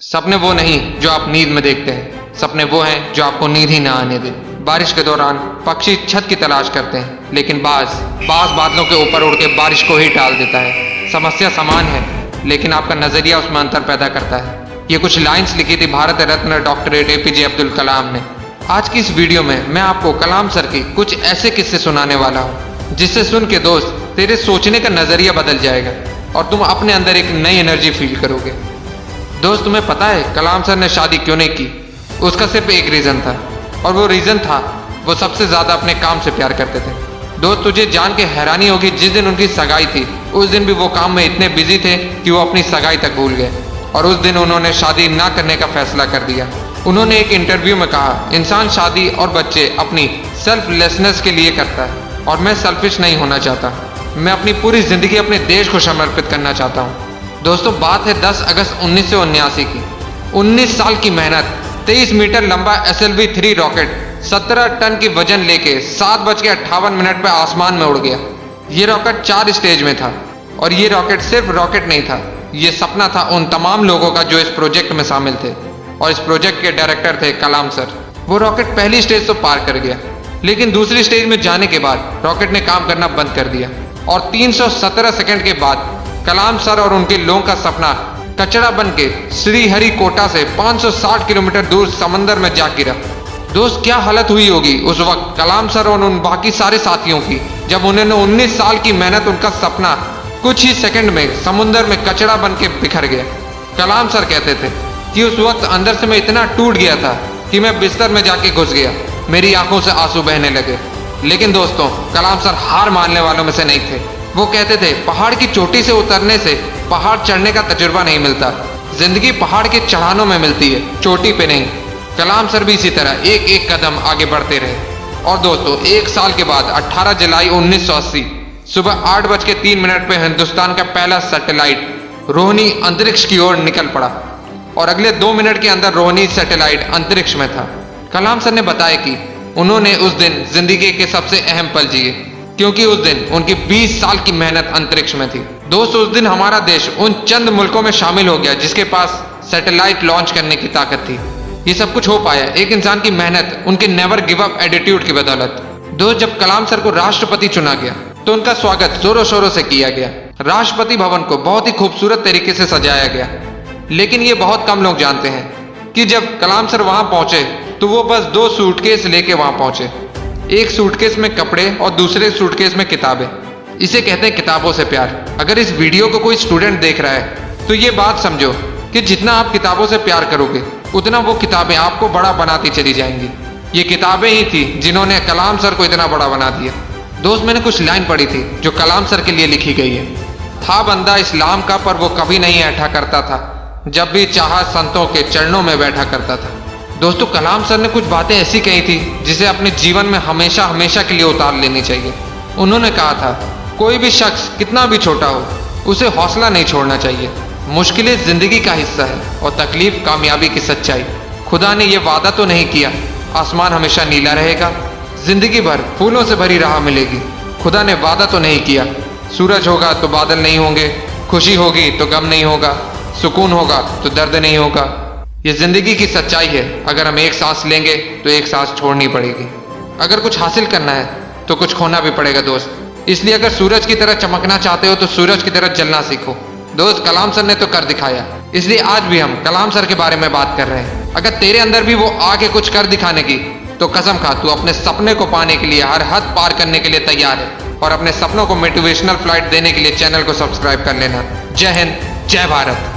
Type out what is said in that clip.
सपने वो नहीं जो आप नींद में देखते हैं, सपने वो हैं जो आपको नींद ही ना आने दे। बारिश के दौरान पक्षी छत की तलाश करते हैं, लेकिन बाज बादलों के ऊपर उड़ के बारिश को ही टाल देता है। समस्या समान है, लेकिन आपका नजरिया उसमें अंतर पैदा करता है। ये कुछ लाइंस लिखी थी भारत रत्न डॉक्टर APJ अब्दुल कलाम ने। आज की इस वीडियो में मैं आपको कलाम सर की कुछ ऐसे किस्से सुनाने वाला हूँ, जिससे सुन के दोस्त तेरे सोचने का नजरिया बदल जाएगा और तुम अपने अंदर एक नई एनर्जी फील करोगे। दोस्त, तुम्हें पता है कलाम सर ने शादी क्यों नहीं की? उसका सिर्फ एक रीजन था, और वो रीजन था वो सबसे ज्यादा अपने काम से प्यार करते थे। दोस्त, तुझे जान के हैरानी होगी, जिस दिन उनकी सगाई थी उस दिन भी वो काम में इतने बिजी थे कि वो अपनी सगाई तक भूल गए, और उस दिन उन्होंने शादी ना करने का फैसला कर दिया। उन्होंने एक इंटरव्यू में कहा, इंसान शादी और बच्चे अपनी सेल्फलेसनेस के लिए करता है, और मैं सेल्फिश नहीं होना चाहता। मैं अपनी पूरी जिंदगी अपने देश को समर्पित करना चाहता हूँ। दोस्तों, बात है 10 अगस्त 1979 की। 19 साल की मेहनत, 23 मीटर लंबा SLV-3 रॉकेट 17 टन की वजन लेके 7:58 पे आसमान में उड़ गया। ये रॉकेट 4 स्टेज में था, और ये रॉकेट सिर्फ रॉकेट नहीं था, ये सपना था उन तमाम लोगों का जो इस प्रोजेक्ट में शामिल थे, और इस प्रोजेक्ट के डायरेक्टर थे कलाम सर। वो रॉकेट पहली स्टेज तो पार कर गया, लेकिन दूसरी स्टेज में जाने के बाद रॉकेट ने काम करना बंद कर दिया, और 317 सेकंड के बाद कलाम सर और उनके लोगों का सपना कचरा बन के श्रीहरिकोटा से 560 किलोमीटर दूर समंदर में जा गिरा। दोस्त, क्या हालत हुई होगी उस वक्त कलाम सर और उन बाकी सारे साथियों की, जब उन्होंने 19 साल की मेहनत, उनका सपना कुछ ही सेकंड में समुद्र में कचरा बन के बिखर गया। कलाम सर कहते थे कि उस वक्त अंदर से मैं इतना टूट गया था कि मैं बिस्तर में जाके घुस गया, मेरी आंखों से आंसू बहने लगे। लेकिन दोस्तों, कलाम सर हार मानने वालों में से नहीं थे। वो कहते थे, पहाड़ की चोटी से उतरने से पहाड़ चढ़ने का तजुर्बा नहीं मिलता, जिंदगी पहाड़ के चढ़ानों में मिलती है, चोटी पे नहीं। कलाम सर भी इसी तरह एक एक कदम आगे बढ़ते रहे। और दोस्तों, एक साल के बाद 18 जुलाई 1980 सुबह 8:03 पे हिंदुस्तान का पहला सैटेलाइट रोहिणी अंतरिक्ष की ओर निकल पड़ा, और अगले 2 मिनट के अंदर रोहिणी सैटेलाइट अंतरिक्ष में था। कलाम सर ने बताया कि उन्होंने उस दिन जिंदगी के सबसे अहम पल जिए, क्योंकि उस दिन उनकी 20 साल की मेहनत अंतरिक्ष में थी। दोस्त, उस दिन हमारा देश उन चंद मुल्कों में शामिल हो गया जिसके पास सैटेलाइट लॉन्च करने की ताकत थी। ये सब कुछ हो पाया एक इंसान की मेहनत, उनके नेवर गिव अप एटीट्यूड की बदौलत। दोस्त, जब कलाम सर को राष्ट्रपति चुना गया तो उनका स्वागत जोरों शोरों से किया गया। राष्ट्रपति भवन को बहुत ही खूबसूरत तरीके से सजाया गया, लेकिन ये बहुत कम लोग जानते हैं कि जब कलाम सर वहां पहुंचे तो वो बस 2 सूटकेस लेके वहां पहुंचे। एक सूटकेस में कपड़े और दूसरे सूटकेस में किताबें। इसे कहते हैं किताबों से प्यार। अगर इस वीडियो को कोई स्टूडेंट देख रहा है तो ये बात समझो कि जितना आप किताबों से प्यार करोगे उतना वो किताबें आपको बड़ा बनाती चली जाएंगी। ये किताबें ही थी जिन्होंने कलाम सर को इतना बड़ा बना दिया। दोस्त, मैंने कुछ लाइन पढ़ी थी जो कलाम सर के लिए लिखी गई है। था बंदा इस्लाम का पर वो कभी नहीं ऐठा करता था, जब भी चाहा संतों के चरणों में बैठा करता था। दोस्तों, कलाम सर ने कुछ बातें ऐसी कही थी जिसे अपने जीवन में हमेशा हमेशा के लिए उतार लेनी चाहिए। उन्होंने कहा था, कोई भी शख्स कितना भी छोटा हो उसे हौसला नहीं छोड़ना चाहिए। मुश्किलें जिंदगी का हिस्सा है और तकलीफ कामयाबी की सच्चाई। खुदा ने यह वादा तो नहीं किया आसमान हमेशा नीला रहेगा, जिंदगी भर फूलों से भरी राह मिलेगी। खुदा ने वादा तो नहीं किया सूरज होगा तो बादल नहीं होंगे, खुशी होगी तो गम नहीं होगा, सुकून होगा तो दर्द नहीं होगा। ये जिंदगी की सच्चाई है। अगर हम एक सांस लेंगे तो एक सांस छोड़नी पड़ेगी। अगर कुछ हासिल करना है तो कुछ खोना भी पड़ेगा दोस्त। इसलिए अगर सूरज की तरह चमकना चाहते हो तो सूरज की तरह जलना सीखो। दोस्त, कलाम सर ने तो कर दिखाया, इसलिए आज भी हम कलाम सर के बारे में बात कर रहे हैं। अगर तेरे अंदर भी वो आके कुछ कर दिखाने की, तो कसम खा तू अपने सपने को पाने के लिए हर हद पार करने के लिए तैयार है। और अपने सपनों को मोटिवेशनल फ्लाइट देने के लिए चैनल को सब्सक्राइब कर लेना। जय हिंद, जय भारत।